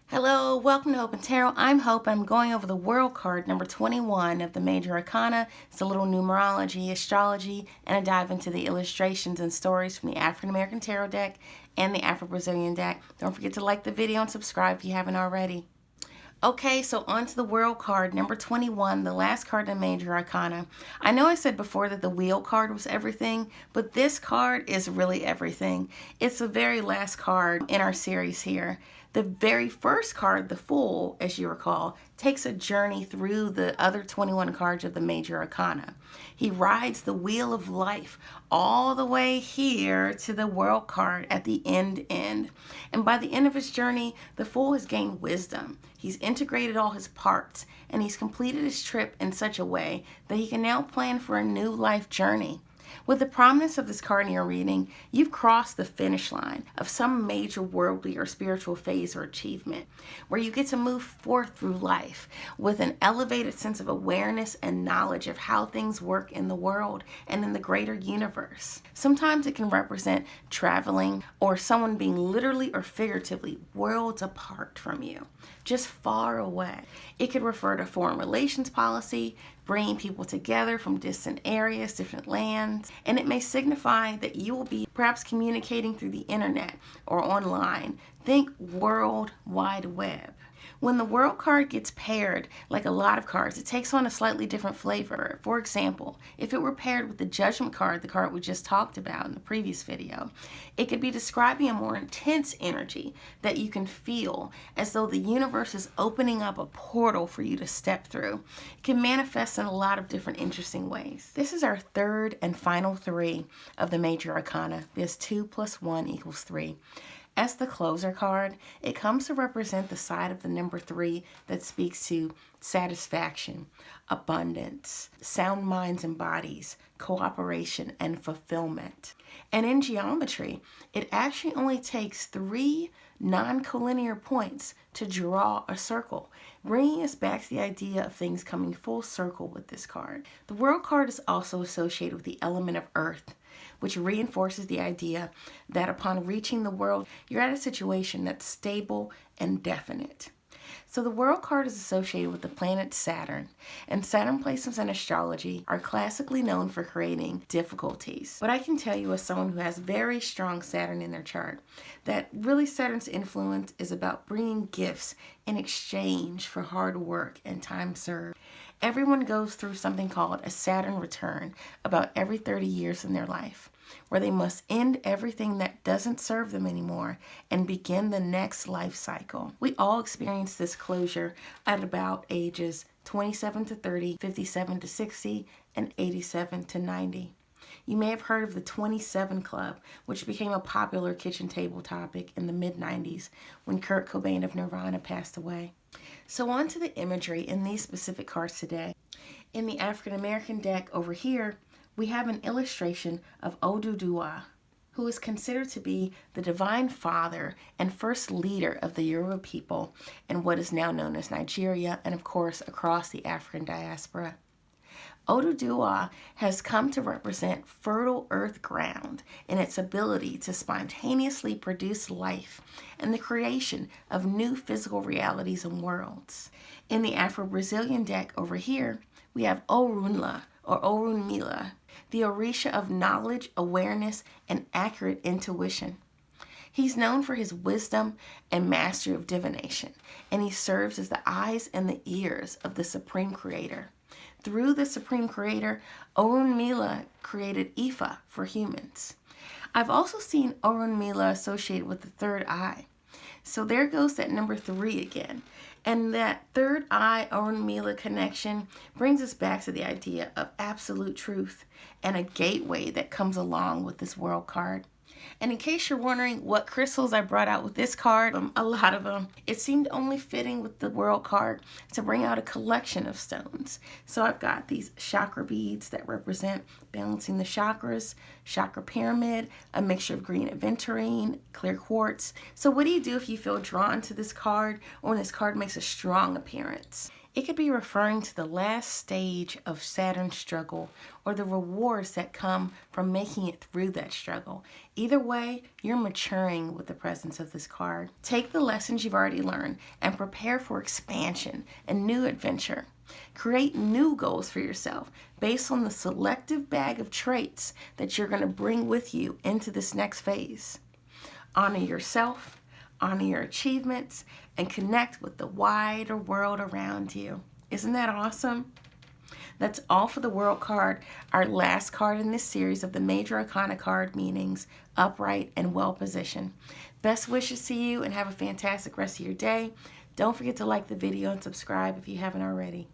Hello, welcome to Hope and Tarot. I'm Hope. I'm going over the World card, number 21 of the Major Arcana. It's a little numerology, astrology, and a dive into the illustrations and stories from the African American Tarot deck and the Afro-Brazilian deck. Don't forget to like the video and subscribe if you haven't already. Okay, so on to the World card, number 21, the last card in Major Arcana. I know I said before that the Wheel card was everything, but this card is really everything. It's the very last card in our series here. The very first card, the Fool, as you recall, takes a journey through the other 21 cards of the Major Arcana. He rides the wheel of life all the way here to the World card at the end. And by the end of his journey, the Fool has gained wisdom. He's integrated all his parts, and he's completed his trip in such a way that he can now plan for a new life journey. With the prominence of this card in your reading, you've crossed the finish line of some major worldly or spiritual phase or achievement, where you get to move forth through life with an elevated sense of awareness and knowledge of how things work in the world and in the greater universe. Sometimes it can represent traveling or someone being literally or figuratively worlds apart from you, just far away. It could refer to foreign relations policy, bringing people together from distant areas, different lands, and it may signify that you will be perhaps communicating through the internet or online. Think World Wide Web. When the World card gets paired, like a lot of cards, it takes on a slightly different flavor. For example, if it were paired with the Judgment card, the card we just talked about in the previous video, it could be describing a more intense energy that you can feel as though the universe is opening up a portal for you to step through. It can manifest in a lot of different interesting ways. This is our third and final three of the Major Arcana. This 2 + 1 = 3. As the closer card, it comes to represent the side of the number 3 that speaks to satisfaction, abundance, sound minds and bodies, cooperation, and fulfillment. And in geometry, it actually only takes 3 non-collinear points to draw a circle, bringing us back to the idea of things coming full circle with this card. The World card is also associated with the element of earth, which reinforces the idea that upon reaching the world, you're at a situation that's stable and definite. So the World card is associated with the planet Saturn, and Saturn placements in astrology are classically known for creating difficulties. But I can tell you, as someone who has very strong Saturn in their chart, that really Saturn's influence is about bringing gifts in exchange for hard work and time served. Everyone goes through something called a Saturn return about every 30 years in their life, where they must end everything that doesn't serve them anymore and begin the next life cycle. We all experience this closure at about ages 27 to 30, 57 to 60, and 87 to 90. You may have heard of the 27 Club, which became a popular kitchen table topic in the mid-90s when Kurt Cobain of Nirvana passed away. So on to the imagery in these specific cards today. In the African American deck over here, we have an illustration of Oduduwa, who is considered to be the divine father and first leader of the Yoruba people in what is now known as Nigeria and of course across the African diaspora. Oduduwa has come to represent fertile earth ground in its ability to spontaneously produce life and the creation of new physical realities and worlds. In the Afro-Brazilian deck over here, we have Orunla or Orunmila, the Orisha of knowledge, awareness, and accurate intuition. He's known for his wisdom and mastery of divination, and he serves as the eyes and the ears of the Supreme Creator. Through the Supreme Creator, Orunmila created Ifa for humans. I've also seen Orunmila associated with the third eye. So there goes that number 3 again. And that third eye Orunmila connection brings us back to the idea of absolute truth and a gateway that comes along with this World card. And in case you're wondering what crystals I brought out with this card, a lot of them, it seemed only fitting with the World card to bring out a collection of stones. So I've got these chakra beads that represent balancing the chakras, chakra pyramid, a mixture of green aventurine, clear quartz. So what do you do if you feel drawn to this card or when this card makes a strong appearance? It could be referring to the last stage of Saturn's struggle or the rewards that come from making it through that struggle. Either way, you're maturing with the presence of this card. Take the lessons you've already learned and prepare for expansion and new adventure. Create new goals for yourself based on the selective bag of traits that you're going to bring with you into this next phase. Honor yourself, honor your achievements, and connect with the wider world around you. Isn't that awesome? That's all for the World card, our last card in this series of the Major Arcana card meanings, upright and well positioned. Best wishes to you and have a fantastic rest of your day. Don't forget to like the video and subscribe if you haven't already.